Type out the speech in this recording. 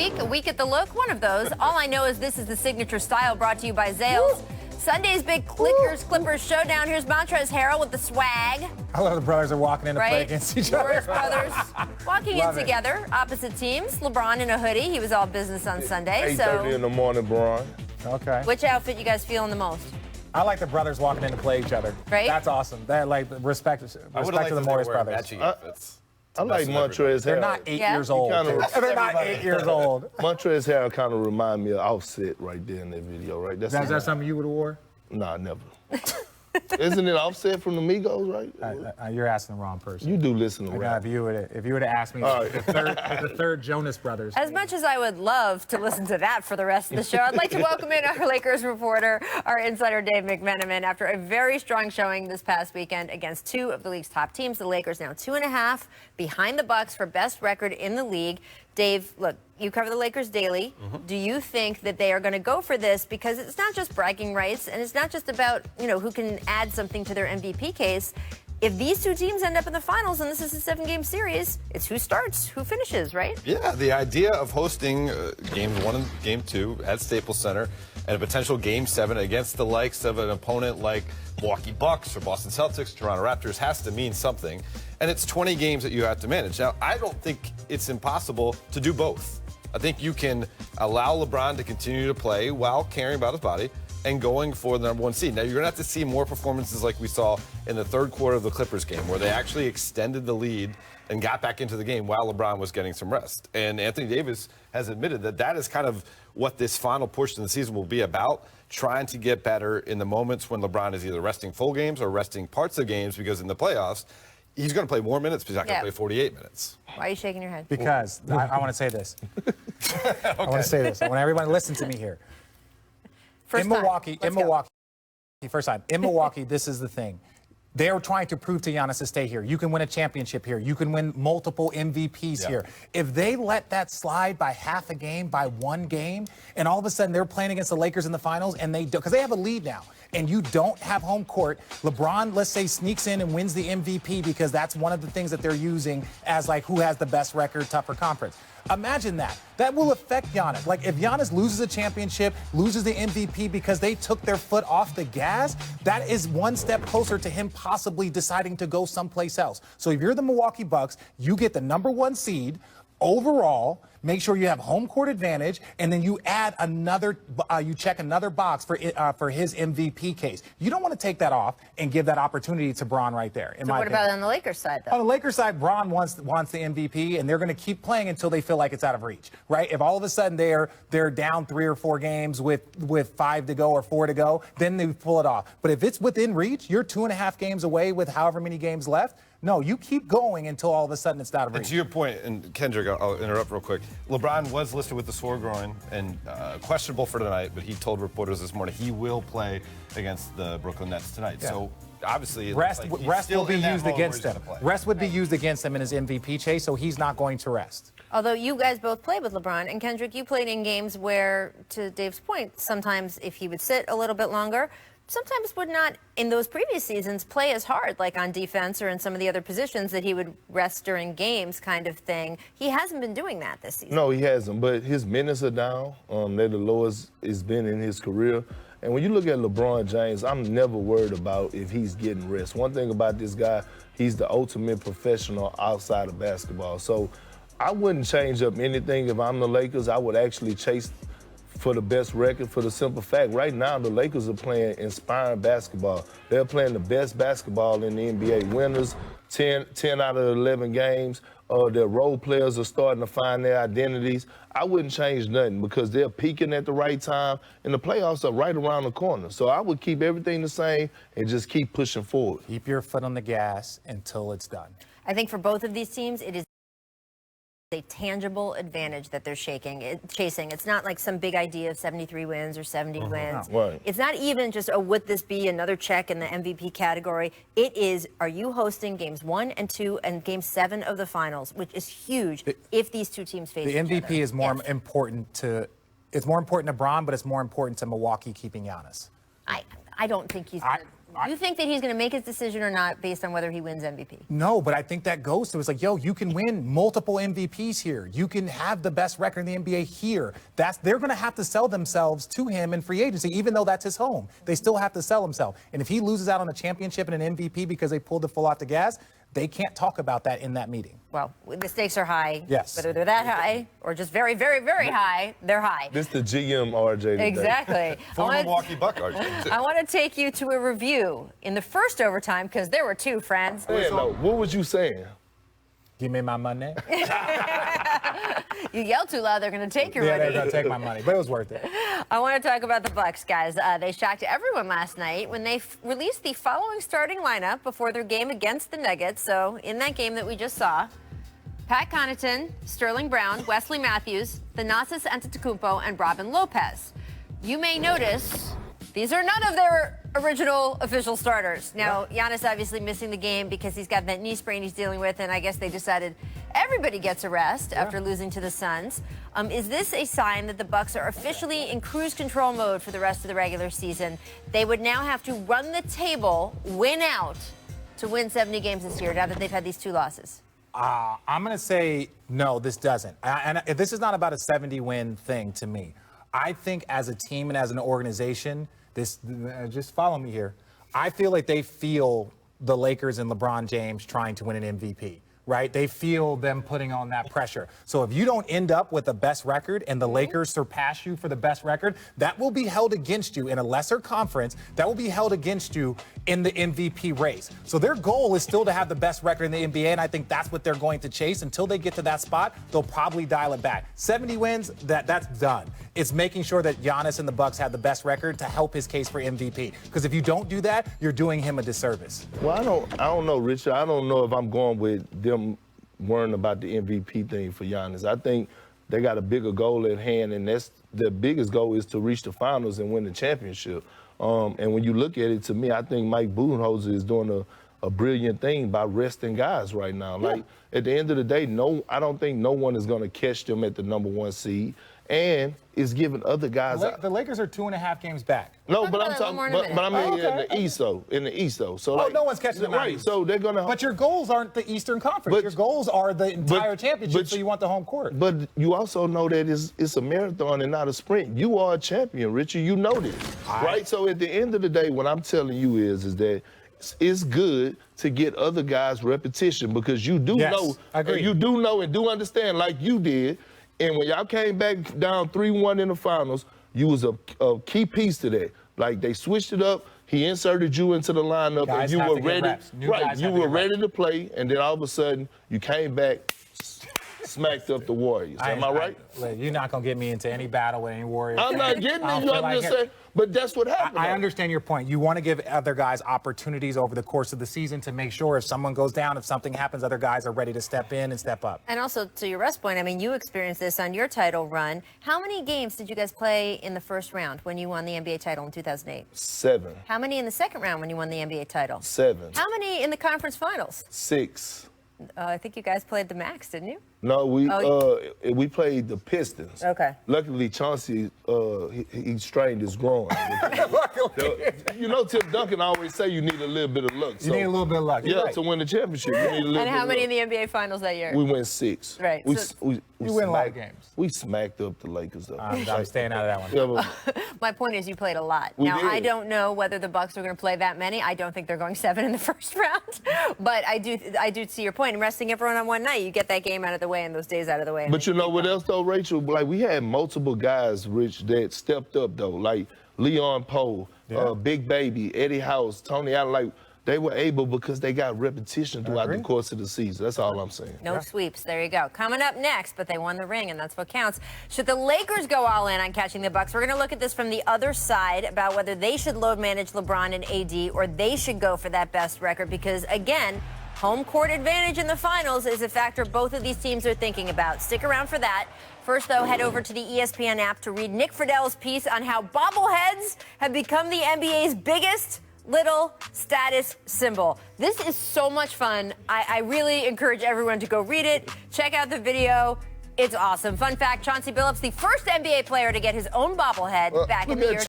week, a week at the look, one of those. All I know is this is the signature style brought to you by Zales. Sunday's big Clippers showdown. Here's Montrezl Harrell with the swag. I love the brothers are walking in to play against each other. Morris brothers walking in together, opposite teams. LeBron in a hoodie. He was all business on Sunday. 8:30 in the morning, Bron. Okay. Which outfit you guys feeling the most? I like the brothers walking in to play each other. Right? That's awesome. That respect to the Morris brothers. I like Montrezl Harrell. They're not 8 years old. They're not 8 years old. Montrezl Harrell kind of remind me of Offset right there in that video, right? Is that something you would have wore? Nah, never. Isn't it Offset from the Migos, right? You're asking the wrong person. You do listen to rap. If you would have asked me the third Jonas Brothers. As much as I would love to listen to that for the rest of the show, I'd like to welcome in our Lakers reporter, our insider Dave McMenamin. After a very strong showing this past weekend against two of the league's top teams, the Lakers now 2.5 behind the Bucks for best record in the league. Dave, look, you cover the Lakers daily. Do you think that they are going to go for this? Because it's not just bragging rights, and it's not just about, who can add something to their MVP case. If these two teams end up in the finals, and this is a 7-game series, it's who starts, who finishes, right? Yeah, the idea of hosting Games 1 and Game 2 at Staples Center and a potential Game 7 against the likes of an opponent like Milwaukee Bucks or Boston Celtics, Toronto Raptors has to mean something. And it's 20 games that you have to manage. Now, I don't think it's impossible to do both. I think you can allow LeBron to continue to play while caring about his body and going for the #1 seed. Now, you're going to have to see more performances like we saw in the third quarter of the Clippers game, where they actually extended the lead and got back into the game while LeBron was getting some rest. And Anthony Davis has admitted that that is kind of what this final portion of the season will be about, trying to get better in the moments when LeBron is either resting full games or resting parts of games, because in the playoffs, he's going to play more minutes, but he's not going to play 48 minutes. Why are you shaking your head? Because I want to say this. I want to say this. I want everyone to listen to me here. In Milwaukee, this is the thing. They're trying to prove to Giannis to stay here. You can win a championship here. You can win multiple MVPs here. If they let that slide by half a game, by 1 game, and all of a sudden they're playing against the Lakers in the finals, and they do, because they have a lead now, and you don't have home court, LeBron, let's say, sneaks in and wins the MVP because that's one of the things that they're using as like who has the best record, tougher conference. Imagine that. That will affect Giannis. Like, if Giannis loses a championship, loses the MVP because they took their foot off the gas, that is one step closer to him possibly deciding to go someplace else. So if you're the Milwaukee Bucks, you get the #1 seed overall, make sure you have home court advantage, and then you add another, you check another box for his MVP case. You don't want to take that off and give that opportunity to Bron right there. So what about on the Lakers side, though? On the Lakers side, Bron wants the MVP, and they're going to keep playing until they feel like it's out of reach, right? If all of a sudden they're down 3 or 4 games with 5 to go or 4 to go, then they pull it off. But if it's within reach, you're 2.5 games away with however many games left. No, you keep going until all of a sudden it's out of reach. And to your point, and Kendrick, I'll interrupt real quick. LeBron was listed with the sore groin and questionable for tonight, but he told reporters this morning he will play against the Brooklyn Nets tonight. Yeah. So obviously, rest will be used against him. Rest would be used against him in his MVP chase, so he's not going to rest. Although you guys both played with LeBron, and Kendrick, you played in games where, to Dave's point, sometimes if he would sit a little bit longer, sometimes would not, in those previous seasons, play as hard, like on defense or in some of the other positions that he would rest during games kind of thing. He hasn't been doing that this season. No, he hasn't, but his minutes are down. They're the lowest it's been in his career. And when you look at LeBron James, I'm never worried about if he's getting rest. One thing about this guy, he's the ultimate professional outside of basketball. So I wouldn't change up anything if I'm the Lakers. I would actually chase for the best record, for the simple fact, right now the Lakers are playing inspiring basketball. They're playing the best basketball in the NBA. Winners, 10 out of 11 games. Their role players are starting to find their identities. I wouldn't change nothing because they're peaking at the right time, and the playoffs are right around the corner. So I would keep everything the same and just keep pushing forward. Keep your foot on the gas until it's done. I think for both of these teams, it is a tangible advantage that they're chasing. It's not like some big idea of 73 wins or 70 wins. Right. It's not even just, would this be another check in the MVP category? It is, are you hosting games 1 and 2 and game 7 of the finals, which is huge if these two teams face each other. The MVP is more important to, it's more important to Bron, but it's more important to Milwaukee keeping Giannis. I don't think he's You think that he's going to make his decision or not based on whether he wins MVP? No, but I think that goes to it's like, yo, you can win multiple MVPs here. You can have the best record in the NBA here. They're going to have to sell themselves to him in free agency, even though that's his home. They still have to sell himself. And if he loses out on a championship and an MVP because they pulled the full off the gas, they can't talk about that in that meeting. Well, the stakes are high. Yes. Whether they're that high or just very, very, very high, they're high. This the GM RJ today. Exactly. Former Milwaukee Buck RJ. I want to take you to a review in the first overtime because there were two, friends. Yeah, no, what was you saying? Give me my money. You yell too loud, they're going to take your Yeah, money. they're going to take my money, but it was worth it. I want to talk about the Bucks, guys. They shocked everyone last night when they released the following starting lineup before their game against the Nuggets. So in that game that we just saw, Pat Connaughton, Sterling Brown, Wesley Matthews, Thanasis Antetokounmpo, and Robin Lopez. You may notice these are none of their original official starters. Now, Giannis obviously missing the game because he's got that knee sprain he's dealing with, and I guess they decided everybody gets a rest after losing to the Suns. Is this a sign that the Bucks are officially in cruise control mode for the rest of the regular season? They would now have to run the table, win out, to win 70 games this year, now that they've had these two losses. I'm going to say, no, this doesn't. And this is not about a 70-win thing to me. I think as a team and as an organization, just follow me here. I feel like they feel the Lakers and LeBron James trying to win an MVP, right? They feel them putting on that pressure. So if you don't end up with the best record and the Lakers surpass you for the best record, that will be held against you in a lesser conference. That will be held against you in the MVP race. So their goal is still to have the best record in the NBA, and I think that's what they're going to chase. Until they get to that spot, they'll probably dial it back. 70 wins, that's done. It's making sure that Giannis and the Bucks have the best record to help his case for MVP. Because if you don't do that, you're doing him a disservice. Well, I don't know, Richard. I don't know if I'm going with them worrying about the MVP thing for Giannis. I think they got a bigger goal at hand, and that's the biggest goal is to reach the finals and win the championship. And when you look at it, to me, I think Mike Budenholzer is doing a brilliant thing by resting guys right now. Yeah. Like, at the end of the day, I don't think no one is going to catch them at the #1 seed. And it's giving other guys. The Lakers are 2.5 games back. No, but I'm talking. But I mean, in the East, though. In the East, though. So no one's catching them. Right. So they're gonna. But your goals aren't the Eastern Conference. Your goals are the entire championship. So you want the home court. But you also know that it's a marathon and not a sprint. You are a champion, Richard. You know this, right? So at the end of the day, what I'm telling you is that it's good to get other guys repetition because you do know, you do know and do understand, like you did. And when y'all came back down 3-1 in the finals, you was a key piece to that. Like, they switched it up. He inserted you into the lineup, and you were ready. Right, you were ready to play, and then all of a sudden, you came back, smacked up the Warriors. Am I right? You're not going to get me into any battle with any Warriors. I'm not getting it. I'm just saying. But that's what happened. I understand your point. You want to give other guys opportunities over the course of the season to make sure if someone goes down, if something happens, other guys are ready to step in and step up. And also, to your rest point, I mean, you experienced this on your title run. How many games did you guys play in the first round when you won the NBA title in 2008? 7. How many in the second round when you won the NBA title? 7. How many in the conference finals? 6. I think you guys played the max, didn't you? No, we played the Pistons. Okay. Luckily, Chauncey, he strained his groin. You know, Tim Duncan always say you need a little bit of luck. You need a little bit of luck. Yeah, to win the championship, you need a little bit of luck. And how many in the NBA finals that year? We went 6. Right. You win a lot of games. We smacked up the Lakers, though. I'm staying out of that one. My point is you played a lot. Now, I don't know whether the Bucks are going to play that many. I don't think they're going 7 in the first round. But I do see your point. And resting everyone on one night, you get that game out of the way and those days out of the way. But you know what else, though, Rachel? Like, we had multiple guys, Rich, that stepped up, though. Like Leon Poe, Big Baby, Eddie House, Tony Allen. Like, they were able because they got repetition throughout the course of the season. That's all I'm saying. No sweeps. There you go. Coming up next, but they won the ring, and that's what counts. Should the Lakers go all in on catching the Bucks? We're going to look at this from the other side about whether they should load manage LeBron and AD or they should go for that best record because, again, home court advantage in the finals is a factor both of these teams are thinking about. Stick around for that. First, though, head over to the ESPN app to read Nick Friedell's piece on how bobbleheads have become the NBA's biggest little status symbol. This is so much fun. I really encourage everyone to go read it. Check out the video. It's awesome. Fun fact, Chauncey Billups, the first NBA player to get his own bobblehead back in the year